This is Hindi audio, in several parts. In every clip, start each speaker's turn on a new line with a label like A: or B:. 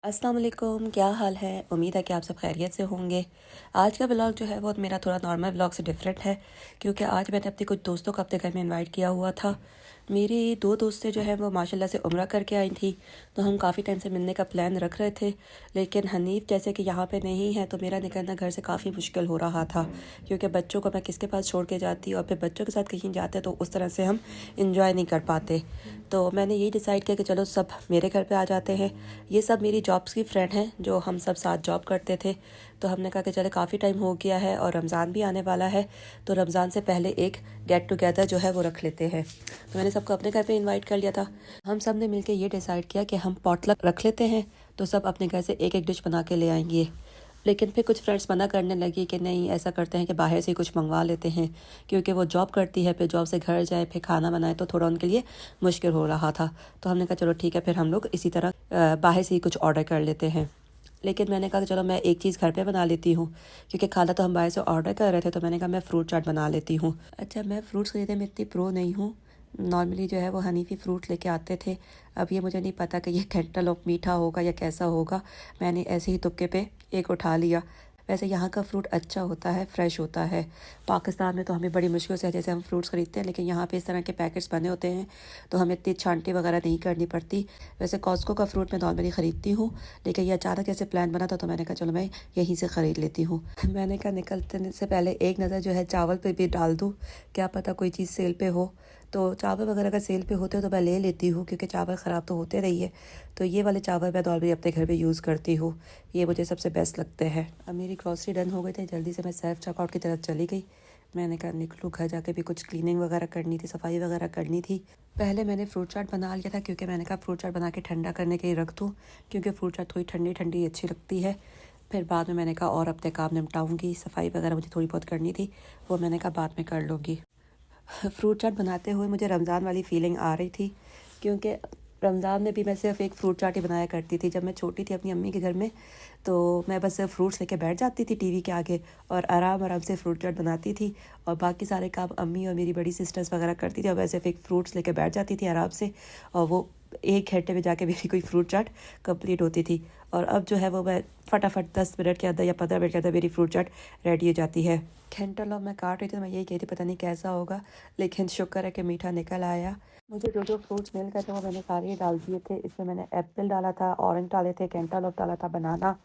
A: अस्सलाम वालेकुम, क्या हाल है। उम्मीद है कि आप सब खैरियत से होंगे। आज का व्लॉग जो है वो मेरा थोड़ा नॉर्मल व्लॉग से डिफरेंट है, क्योंकि आज मैंने अपने कुछ दोस्तों को अपने घर में इनवाइट किया हुआ था। मेरी दो दोस्तें जो है वो माशाल्लाह से उम्रा करके आई थी, तो हम काफ़ी टाइम से मिलने का प्लान रख रहे थे, लेकिन हनीफ जैसे कि यहाँ पे नहीं है, तो मेरा निकलना घर से काफ़ी मुश्किल हो रहा था, क्योंकि बच्चों को मैं किसके पास छोड़ के जाती और फिर बच्चों के साथ कहीं जाते तो उस तरह से हम इंजॉय नहीं कर पाते। तो मैंने यही डिसाइड किया कि चलो सब मेरे घर पे आ जाते हैं। ये सब मेरी जॉब्स की फ्रेंड हैं जो हम सब साथ जॉब करते थे, तो हमने कहा कि चले काफ़ी टाइम हो गया है और रमज़ान भी आने वाला है, तो रमज़ान से पहले एक गेट टुगेदर जो है वो रख लेते हैं। तो मैंने सबको अपने घर पे इनवाइट कर लिया था। हम सब ने मिलकर ये डिसाइड किया कि हम पॉटलक रख लेते हैं, तो सब अपने घर से एक एक डिश बना के ले आएंगे। लेकिन फिर कुछ फ्रेंड्स मना करने लगी कि नहीं, ऐसा करते हैं कि बाहर से ही कुछ मंगवा लेते हैं, क्योंकि वो जॉब करती है, फिर जॉब से घर जाए फिर खाना बनाए तो थोड़ा उनके लिए मुश्किल हो रहा था। तो हमने कहा चलो ठीक है, फिर हम लोग इसी तरह बाहर से ही कुछ ऑर्डर कर लेते हैं। लेकिन मैंने कहा कि चलो मैं एक चीज़ घर पे बना लेती हूँ, क्योंकि खाना तो हम बाहर से ऑर्डर कर रहे थे, तो मैंने कहा मैं फ़्रूट चाट बना लेती हूँ। अच्छा, मैं फ्रूट्स खरीदने में इतनी प्रो नहीं हूँ। नॉर्मली जो है वो हनीफी फ्रूट लेके आते थे। अब ये मुझे नहीं पता कि ये कैंटलॉप मीठा होगा या कैसा होगा, मैंने ऐसे ही तुक्के पे एक उठा लिया। वैसे यहाँ का फ्रूट अच्छा होता है, फ्रेश होता है। पाकिस्तान में तो हमें बड़ी मुश्किल से जैसे हम फ्रूट्स खरीदते हैं, लेकिन यहाँ पे इस तरह के पैकेट्स बने होते हैं, तो हमें इतनी छांटी वगैरह नहीं करनी पड़ती। वैसे कॉस्को का फ्रूट मैं नॉर्मली ख़रीदती हूँ, लेकिन ये अचानक ऐसे प्लान बना था, तो मैंने कहा चलो मैं यहीं से ख़रीद लेती हूँ। मैंने कहा निकलते से पहले एक नज़र जो है चावल पे भी डाल दूँ, क्या पता कोई चीज़ सेल पे हो। तो चावल वगैरह अगर सेल पे होते हो तो मैं ले लेती हूँ, क्योंकि चावल ख़राब तो होते रही है। तो ये वाले चावल मैं नॉर्मली अपने घर पे यूज़ करती हूँ, ये मुझे सबसे बेस्ट लगते हैं। अब मेरी ग्रॉसरी डन हो गई थी, जल्दी से मैं सेल्फ चेकआउट की तरफ चली गई। मैंने कहा निकलूँ, घर जाके भी कुछ क्लीनिंग वगैरह करनी थी, सफाई वगैरह करनी थी। पहले मैंने फ्रूट चाट बना लिया था, क्योंकि मैंने कहा फ्रूट चाट बना के ठंडा करने के लिए रख दूँ, क्योंकि फ्रूट चाट थोड़ी ठंडी ठंडी अच्छी लगती है। फिर बाद में मैंने कहा और अपने काम निपटाऊँगी, सफाई वगैरह मुझे थोड़ी बहुत करनी थी, वो मैंने कहा बाद में कर लूँगी। फ्रूट चाट बनाते हुए मुझे रमज़ान वाली फ़ीलिंग आ रही थी, क्योंकि रमज़ान में भी मैं सिर्फ़ एक फ्रूट चाट ही बनाया करती थी। जब मैं छोटी थी अपनी अम्मी के घर में, तो मैं बस सिर्फ फ्रूट्स लेके बैठ जाती थी टीवी के आगे और आराम आराम से फ्रूट चाट बनाती थी, और बाकी सारे काम अम्मी और मेरी बड़ी सिस्टर्स वगैरह करती थी, और मैं सिर्फ एक फ्रूट्स लेके बैठ जाती थी आराम से, और वो एक घंटे में जाके मेरी कोई फ्रूट चाट कंप्लीट होती थी। और अब जो है वो मैं फटाफट 10 मिनट के अंदर या 15 मिनट के अंदर मेरी फ्रूट चाट रेडी हो जाती है। कैंटरलॉप मैं काट रही थी, तो मैं यही कही थी पता नहीं कैसा होगा, लेकिन शुक्र है कि मीठा निकल आया। मुझे जो जो फ्रूट्स मिल गए थे वो मैंने सारे डाल दिए थे। इसमें मैंने एप्पल डाला था, ऑरेंज डाले थे, कैंटरलॉप डाला था, बनाना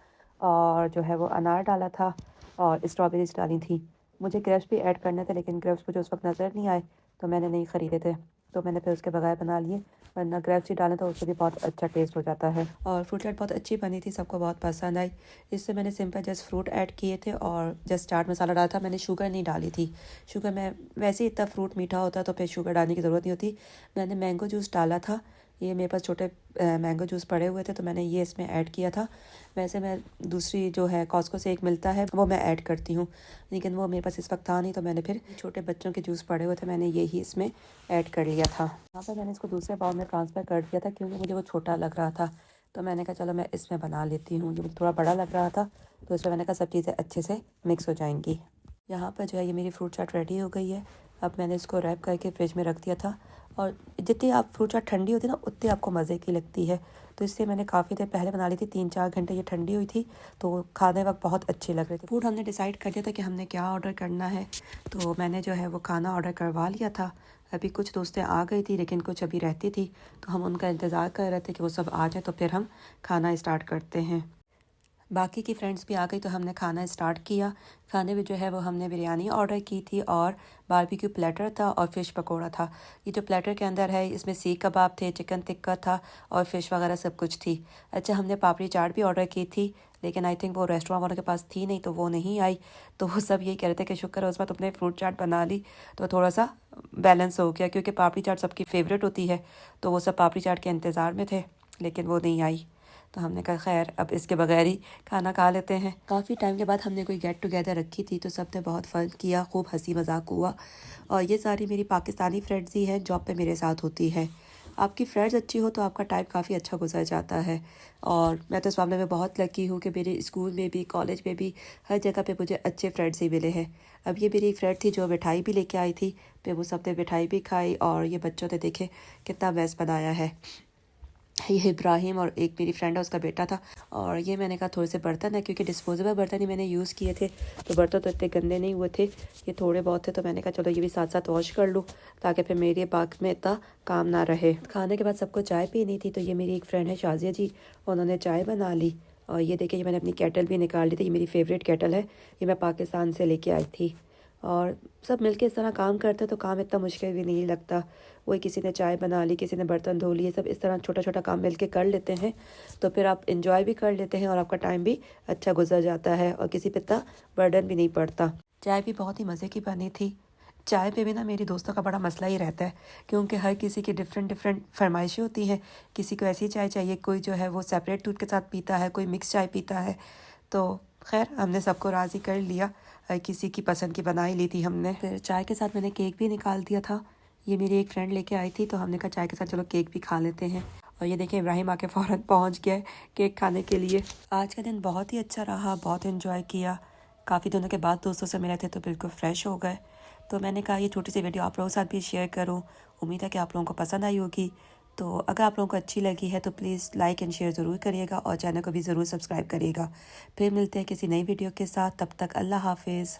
A: और जो है वो अनार डाला था, और स्ट्रॉबेरीज डाली थी। मुझे ग्रेप्स भी ऐड करने थे, लेकिन ग्रेप्स मुझे उस वक्त नज़र नहीं आए, तो मैंने नहीं ख़रीदे थे, तो मैंने फिर उसके बगैर बना लिए। वरना ग्रेप्स ही डालें तो उससे भी बहुत अच्छा टेस्ट हो जाता है। और फ्रूट चाट बहुत अच्छी बनी थी, सबको बहुत पसंद आई। इससे मैंने सिंपल जस्ट फ्रूट ऐड किए थे और जस्ट चाट मसाला डाला था, मैंने शुगर नहीं डाली थी। शुगर मैं वैसे ही, इतना फ्रूट मीठा होता है तो फिर शुगर डालने की ज़रूरत नहीं होती। मैंने मैंगो जूस डाला था, ये मेरे पास छोटे मैंगो जूस पड़े हुए थे, तो मैंने ये इसमें ऐड किया था। वैसे मैं दूसरी जो है कॉस्को से एक मिलता है वो मैं ऐड करती हूँ, लेकिन वो मेरे पास इस वक्त था नहीं, तो मैंने फिर छोटे बच्चों के जूस पड़े हुए थे, मैंने यही इसमें ऐड कर लिया था। यहाँ पर मैंने इसको दूसरे बाउल में ट्रांसफ़र कर दिया था, क्योंकि मुझे वो छोटा लग रहा था, तो मैंने कहा चलो मैं इसमें बना लेती हूँ। ये मुझे थोड़ा बड़ा लग रहा था, तो इसमें मैंने कहा सब चीज़ें अच्छे से मिक्स हो जाएंगी। यहाँ पर जो है ये मेरी फ्रूट चाट रेडी हो गई है। अब मैंने इसको रैप करके फ्रिज में रख दिया था, और जितनी आप फ्रूट चाट ठंडी होती है ना, उतनी आपको मज़े की लगती है। तो इससे मैंने काफ़ी देर पहले बना ली थी, 3-4 घंटे ये ठंडी हुई थी, तो खाने वक्त बहुत अच्छी लग रही थी। फूड हमने डिसाइड कर दिया था कि हमने क्या ऑर्डर करना है, तो मैंने जो है वो खाना ऑर्डर करवा लिया था। अभी कुछ दोस्तें आ गई थी, लेकिन कुछ अभी रहती थी, तो हम उनका इंतज़ार कर रहे थे कि वो सब आ जाए, तो फिर हम खाना स्टार्ट करते हैं। बाकी की फ्रेंड्स भी आ गई, तो हमने खाना स्टार्ट किया। खाने में जो है वो हमने बिरयानी ऑर्डर की थी, और बारबेक्यू प्लेटर था, और फ़िश पकोड़ा था। ये जो प्लेटर के अंदर है इसमें सीख कबाब थे, चिकन टिक्का था, और फ़िश वगैरह सब कुछ थी। अच्छा, हमने पापड़ी चाट भी ऑर्डर की थी, लेकिन आई थिंक वो रेस्टोरेंट वालों के पास थी नहीं, तो वो नहीं आई। तो वो सब यही कह रहे थे कि शुक्र है उस बार तुमने फ्रूट चाट बना ली, तो थोड़ा सा बैलेंस हो गया, क्योंकि पापड़ी चाट सबकी फ़ेवरेट होती है, तो वो सब पापड़ी चाट के इंतज़ार में थे, लेकिन वो नहीं आई। तो हमने कहा खैर अब इसके बगैर ही खाना खा लेते हैं। काफ़ी टाइम के बाद हमने कोई गेट टुगेदर रखी थी, तो सब ने बहुत फ़न किया, खूब हंसी मजाक हुआ। और ये सारी मेरी पाकिस्तानी फ्रेंड्स ही हैं, जॉब पे मेरे साथ होती है। आपकी फ्रेंड्स अच्छी हो तो आपका टाइम काफ़ी अच्छा गुजर जाता है, और मैं तो इस मामले में बहुत लकी हूँ कि मेरे स्कूल में भी, कॉलेज में भी, हर जगह पे मुझे अच्छे फ्रेंड्स ही मिले हैं। अब ये मेरी एक फ्रेंड थी जो मिठाई भी लेके आई थी, फिर वो सब ने मिठाई भी खाई, और ये बच्चों ने देखे कितना मैस बनाया है। ये इब्राहिम और एक मेरी फ्रेंड है उसका बेटा था। और ये मैंने कहा थोड़े से बर्तन है, क्योंकि डिस्पोजेबल बर्तन ही मैंने यूज़ किए थे, तो बर्तन तो इतने गंदे नहीं हुए थे, ये थोड़े बहुत थे। तो मैंने कहा चलो ये भी साथ साथ वॉश कर लूँ, ताकि फिर मेरे बाग में इतना काम ना रहे। खाने के बाद सबको चाय पीनी थी, तो ये मेरी एक फ्रेंड है शाजिया जी, उन्होंने चाय बना ली। और ये देखिए ये मैंने अपनी केटल भी निकाल ली थी, ये मेरी फेवरेट केटल है, ये मैं पाकिस्तान से लेके आई थी। और सब मिलके इस तरह काम करते तो काम इतना मुश्किल भी नहीं लगता। वही किसी ने चाय बना ली, किसी ने बर्तन धो लिए, सब इस तरह छोटा छोटा काम मिलके कर लेते हैं, तो फिर आप इंजॉय भी कर लेते हैं और आपका टाइम भी अच्छा गुजर जाता है और किसी पे इतना बर्डन भी नहीं पड़ता। चाय भी बहुत ही मज़े की बनी थी। चाय पे भी ना मेरी दोस्तों का बड़ा मसला ही रहता है, क्योंकि हर किसी की डिफरेंट डिफरेंट फरमाइशें होती हैं। किसी को ऐसी चाय चाहिए, कोई जो है वो सेपरेट दूध के साथ पीता है, कोई मिक्स चाय पीता है। तो खैर हमने सबको राज़ी कर लिया, हर किसी की पसंद की बना ही ली थी हमने। फिर चाय के साथ मैंने केक भी निकाल दिया था, ये मेरी एक फ्रेंड लेके आई थी, तो हमने कहा चाय के साथ चलो केक भी खा लेते हैं। और ये देखिए इब्राहिम आके फ़ौरन पहुंच गया है केक खाने के लिए। आज का दिन बहुत ही अच्छा रहा, बहुत इन्जॉय किया। काफ़ी दिनों के बाद दोस्तों से मिले थे तो बिल्कुल फ्रेश हो गए। तो मैंने कहा ये छोटी सी वीडियो आप लोगों के साथ भी शेयर करूं, उम्मीद है कि आप लोगों को पसंद आई होगी। तो अगर आप लोगों को अच्छी लगी है तो प्लीज़ लाइक एंड शेयर ज़रूर करिएगा और चैनल को भी ज़रूर सब्सक्राइब करिएगा। फिर मिलते हैं किसी नई वीडियो के साथ, तब तक अल्लाह हाफिज़।